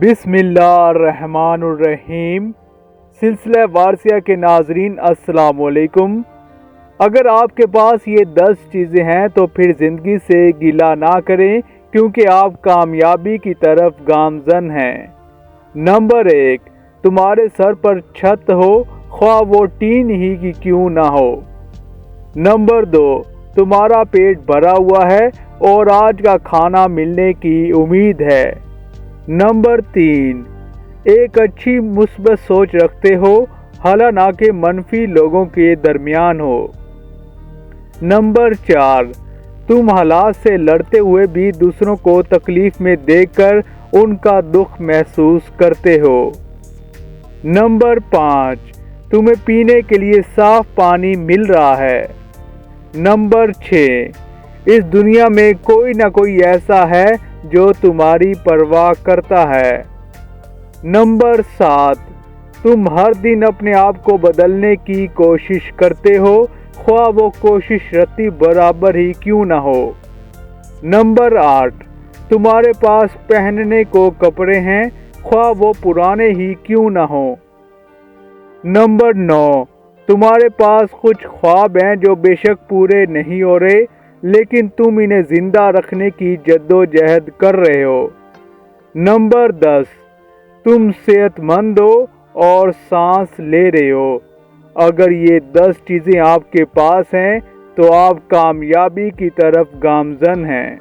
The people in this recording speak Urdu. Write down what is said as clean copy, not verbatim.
بسم اللہ الرحمن الرحیم۔ سلسلہ وارثیہ کے ناظرین السلام علیکم۔ اگر آپ کے پاس یہ 10 چیزیں ہیں تو پھر زندگی سے گلہ نہ کریں، کیونکہ آپ کامیابی کی طرف گامزن ہیں۔ نمبر 1، تمہارے سر پر چھت ہو، خواہ وہ ٹین ہی کی کیوں نہ ہو۔ نمبر 2، تمہارا پیٹ بھرا ہوا ہے اور آج کا کھانا ملنے کی امید ہے۔ نمبر 3، ایک اچھی مثبت سوچ رکھتے ہو، حالانکہ منفی لوگوں کے درمیان ہو۔ نمبر 4، تم حالات سے لڑتے ہوئے بھی دوسروں کو تکلیف میں دیکھ کر ان کا دکھ محسوس کرتے ہو۔ نمبر 5، تمہیں پینے کے لیے صاف پانی مل رہا ہے۔ نمبر 6، اس دنیا میں کوئی نہ کوئی ایسا ہے جو تمہاری پرواہ کرتا ہے۔ نمبر 7، تم ہر دن اپنے آپ کو بدلنے کی کوشش کرتے ہو، خواہ وہ کوشش رتی برابر ہی کیوں نہ ہو۔ نمبر 8، تمہارے پاس پہننے کو کپڑے ہیں، خواہ وہ پرانے ہی کیوں نہ ہوں۔ نمبر 9، تمہارے پاس کچھ خواب ہیں جو بے شک پورے نہیں ہو رہے، لیکن تم انہیں زندہ رکھنے کی جدوجہد کر رہے ہو۔ نمبر 10، تم صحت مند ہو اور سانس لے رہے ہو۔ اگر یہ 10 چیزیں آپ کے پاس ہیں تو آپ کامیابی کی طرف گامزن ہیں۔